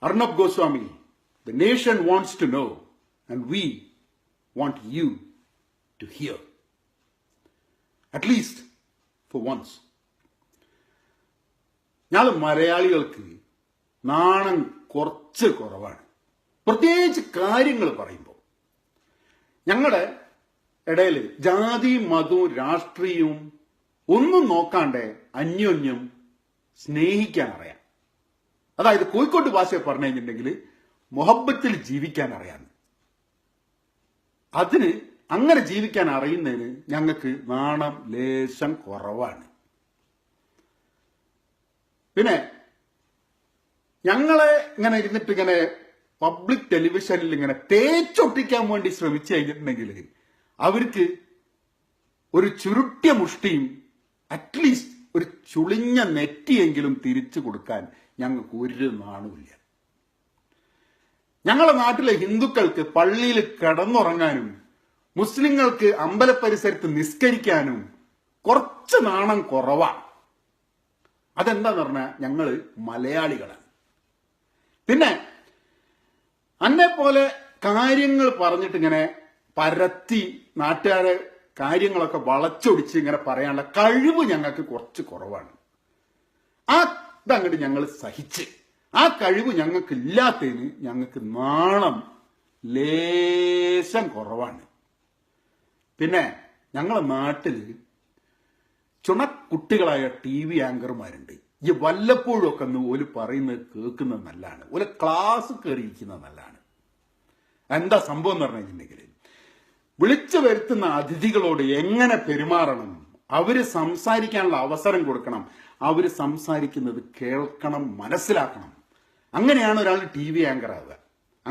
Arnab Goswami, the nation wants to know, and we want you to hear. At least for once. ഞങ്ങൾ മലയാളികൾക്ക് നാണം കുറച്ച് കുറവാണ്, പ്രത്യേകിച്ച് കാര്യങ്ങൾ പറയുമ്പോൾ. ഞങ്ങളുടെ ഇടയിൽ ജാതിയും മതവും രാഷ്ട്രീയവും ഒന്നും നോക്കാണ്ട് അന്യോന്യം സ്നേഹിക്കാൻ അറിയാം. അതായത് കോഴിക്കോട് ഭാഷയെ പറഞ്ഞു കഴിഞ്ഞിട്ടുണ്ടെങ്കിൽ മൊഹബത്തിൽ ജീവിക്കാൻ അറിയാം. അതിന് അങ്ങനെ ജീവിക്കാൻ അറിയുന്നതിന് ഞങ്ങൾക്ക് നാണം ലേശം കുറവാണ്. പിന്നെ ഞങ്ങളെ ഇങ്ങനെ ഇരുന്നിട്ട് ഇങ്ങനെ പബ്ലിക് ടെലിവിഷനിൽ ഇങ്ങനെ തേച്ചൊട്ടിക്കാൻ വേണ്ടി ശ്രമിച്ചു കഴിഞ്ഞിട്ടുണ്ടെങ്കിൽ അവർക്ക് ഒരു ചുരുട്ടിയ മുഷ്ടിയും അറ്റ്ലീസ്റ്റ് ഒരു ചുളിഞ്ഞ നെറ്റിയെങ്കിലും തിരിച്ചു കൊടുക്കാൻ ഞങ്ങൾക്ക് ഒരു നാണുമില്ല. ഞങ്ങളുടെ നാട്ടിലെ ഹിന്ദുക്കൾക്ക് പള്ളിയിൽ കിടന്നുറങ്ങാനും മുസ്ലിങ്ങൾക്ക് അമ്പലപരിസരത്ത് നിസ്കരിക്കാനും കുറച്ച് നാണം കുറവാണ്. അതെന്താന്ന് പറഞ്ഞാൽ ഞങ്ങൾ മലയാളികളാണ്. പിന്നെ അന്നെ പോലെ കാര്യങ്ങൾ പറഞ്ഞിട്ട് ഇങ്ങനെ പരത്തി നാട്ടുകാരെ കാര്യങ്ങളൊക്കെ വളച്ചൊടിച്ച് ഇങ്ങനെ പറയാനുള്ള കഴിവ് ഞങ്ങൾക്ക് കുറച്ച് കുറവാണ്. അതങ്ങോട്ട് ഞങ്ങൾ സഹിച്ച്, ആ കഴിവ് ഞങ്ങൾക്ക് ഇല്ലാത്തതിന് ഞങ്ങൾക്ക് നാണം ലേശം കുറവാണ്. പിന്നെ ഞങ്ങളെ നാട്ടിൽ ചുണക്കുട്ടികളായ TV ആങ്കർമാരുണ്ട്. ഈ വല്ലപ്പോഴും ഒക്കെ ഒന്ന് ഓല് പറയുന്നത് കേൾക്കുന്നത് നല്ലതാണ്, ഓല് ക്ലാസ് കയറിയിരിക്കുന്നത് നല്ലതാണ്. എന്താ സംഭവം എന്ന് പറഞ്ഞു കഴിഞ്ഞിട്ടുണ്ടെങ്കിൽ, വിളിച്ചു വരുത്തുന്ന അതിഥികളോട് എങ്ങനെ പെരുമാറണം, അവര് സംസാരിക്കാനുള്ള അവസരം കൊടുക്കണം, അവര് സംസാരിക്കുന്നത് കേൾക്കണം, മനസ്സിലാക്കണം. അങ്ങനെയാണ് ഒരാൾ TV ആങ്കർ ആവുക.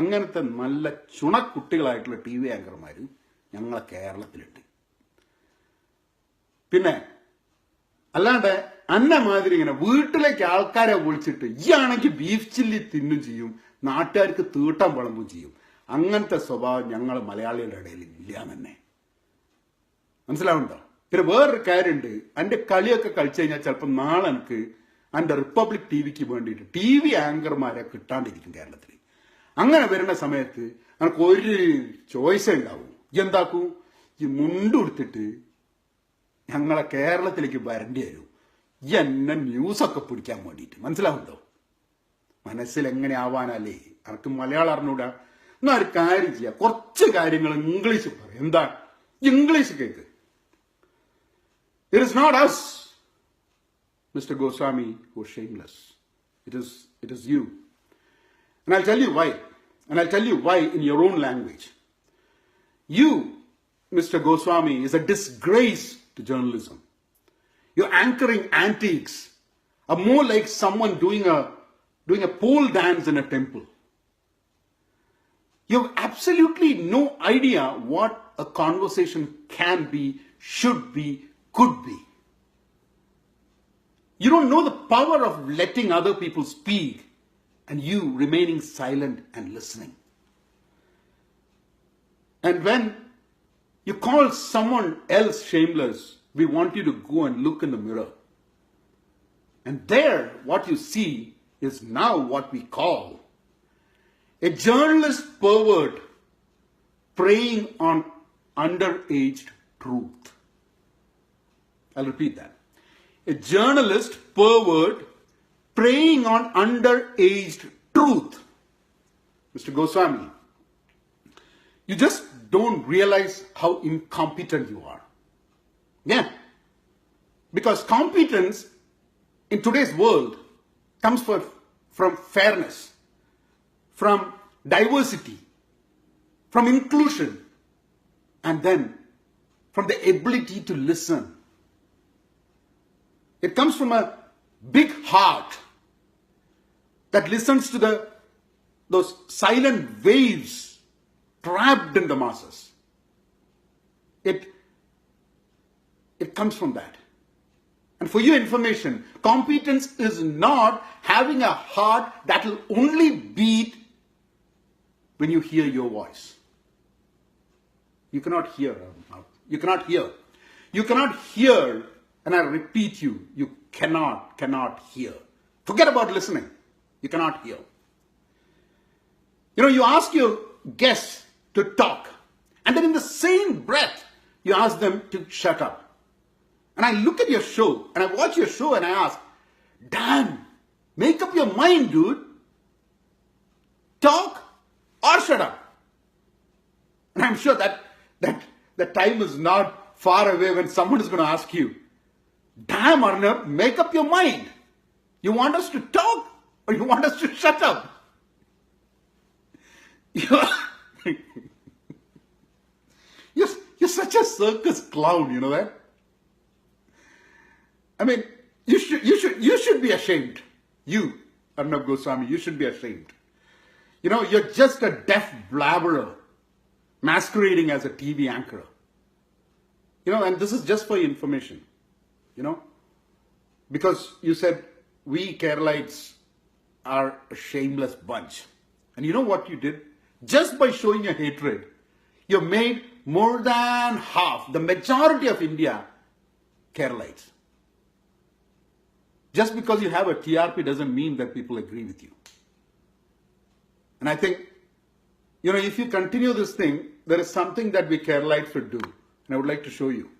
അങ്ങനത്തെ നല്ല ചുണക്കുട്ടികളായിട്ടുള്ള TV ആങ്കർമാർ ഞങ്ങളെ കേരളത്തിലുണ്ട്. പിന്നെ അല്ലാണ്ട് അന്നെ മാതിരി ഇങ്ങനെ വീട്ടിലേക്ക് ആൾക്കാരെ വിളിച്ചിട്ട് ഈ ആണെങ്കിൽ ബീഫ് ചില്ലി തിന്നും ചെയ്യും, നാട്ടുകാർക്ക് തീട്ടം വിളമ്പും ചെയ്യും. അങ്ങനത്തെ സ്വഭാവം ഞങ്ങൾ മലയാളികളുടെ ഇടയിൽ ഇല്ല തന്നെ. മനസ്സിലാവുന്നുണ്ടോ? പിന്നെ വേറൊരു കാര്യമുണ്ട്, എൻ്റെ കളിയൊക്കെ കളിച്ചു കഴിഞ്ഞാൽ ചിലപ്പോൾ നാളെ എനിക്ക് എൻ്റെ റിപ്പബ്ലിക് TVക്ക് വേണ്ടിയിട്ട് TV ആങ്കർമാരെ കിട്ടാണ്ടിരിക്കും കേരളത്തിൽ. അങ്ങനെ വരുന്ന സമയത്ത് എനിക്ക് ഒരു ചോയ്സേ ഉണ്ടാവും. എന്താക്കൂ, ഈ മുണ്ടുടുത്തിട്ട് ഞങ്ങളെ കേരളത്തിലേക്ക് വരേണ്ടി വരും, ഈ എന്നെ ന്യൂസൊക്കെ പിടിക്കാൻ വേണ്ടിയിട്ട്. മനസ്സിലാവുന്നുണ്ടോ? മനസ്സിൽ എങ്ങനെ ആവാനല്ലേ? എനിക്ക് മലയാളം അറിഞ്ഞൂടാ. എന്നാ ഒരു കാര്യം ചെയ്യാം, കുറച്ച് കാര്യങ്ങൾ ഇംഗ്ലീഷ് പറയാം. എന്താ English cake? It is not us, Mr. Goswami, who is shameless. It is you. And I'll tell you why. And I'll tell you why in your own language. You, Mr. Goswami, is a disgrace to journalism. Your anchoring antics are more like someone doing a pole dance in a temple. You have absolutely no idea what a conversation can be, should be, could be. You don't know the power of letting other people speak and you remaining silent and listening. And when you call someone else shameless, we want you to go and look in the mirror. And there, what you see is now what we call a journalist pervert preying on underaged truth. I'll repeat that. A journalist pervert preying on underaged truth. Mr. Goswami, you just don't realize how incompetent you are. Yeah. Because competence in today's world comes from fairness, from diversity, from inclusion, and then from the ability to listen. It comes from a big heart that listens to those silent waves trapped in the masses. It comes from that. And for your information, competence is not having a heart that will only beat when you hear your voice. You cannot hear. You cannot hear. You cannot hear, and I repeat you cannot hear. Forget about listening. You cannot hear. You ask your guests to talk, and then in the same breath, you ask them to shut up. And I look at your show, and I watch your show, and I ask, damn, make up your mind, dude. Talk or shut up. And I'm sure that time is not far away when someone is going to ask you, damn, Arnab, make up your mind. You want us to talk or you want us to shut up? You're such a circus clown, you know that? I mean, you should be ashamed. You, Arnab Goswami, you should be ashamed. You're just a deaf blabberer masquerading as a TV anchor. And this is just for information, because you said we Keralites are a shameless bunch. And you know what you did? Just by showing your hatred, you made more than half, the majority of India, Keralites. Just because you have a TRP doesn't mean that people agree with you. And I think, if you continue this thing, there is something that we Keralites should do. And I would like to show you.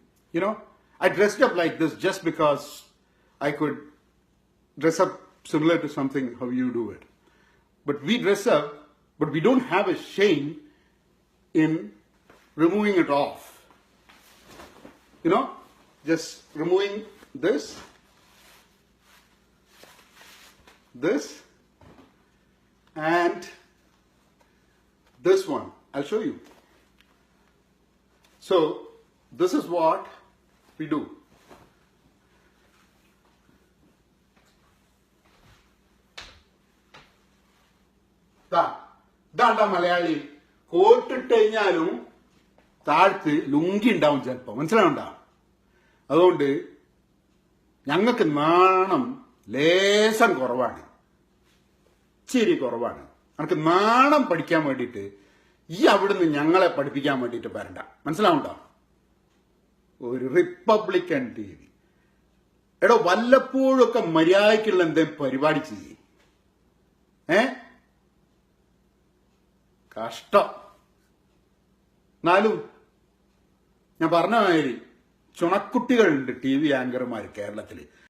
I dressed up like this just because I could dress up similar to something how you do it. But we dress up, but we don't have a shame in removing it off. Just removing this, and this one. I'll show you. So, this is what we do. ഇതാണ്ടാ മലയാളി കോട്ടിട്ട് കഴിഞ്ഞാലും താഴ്ത്ത് ലുങ്കി ഉണ്ടാവും ചിലപ്പോ, മനസ്സിലാവണ്ട? അതുകൊണ്ട് ഞങ്ങൾക്ക് നാണം ലേശം കുറവാണ്, ഇച്ചിരി കുറവാണ്. നമുക്ക് നാണം പഠിക്കാൻ വേണ്ടിയിട്ട് ഈ അവിടുന്ന് ഞങ്ങളെ പഠിപ്പിക്കാൻ വേണ്ടിയിട്ട് വരണ്ട, മനസ്സിലാവണ്ട? ഒരു റിപ്പബ്ലിക്കൻ TV. എടോ, വല്ലപ്പോഴൊക്കെ മര്യാദയ്ക്കുള്ള എന്തെങ്കിലും പരിപാടി ചെയ്യേ. കഷ്ടം. എന്നാലും ഞാൻ പറഞ്ഞ മാതിരി ചുണക്കുട്ടികളുണ്ട് TV ആങ്കർമാർ കേരളത്തിൽ.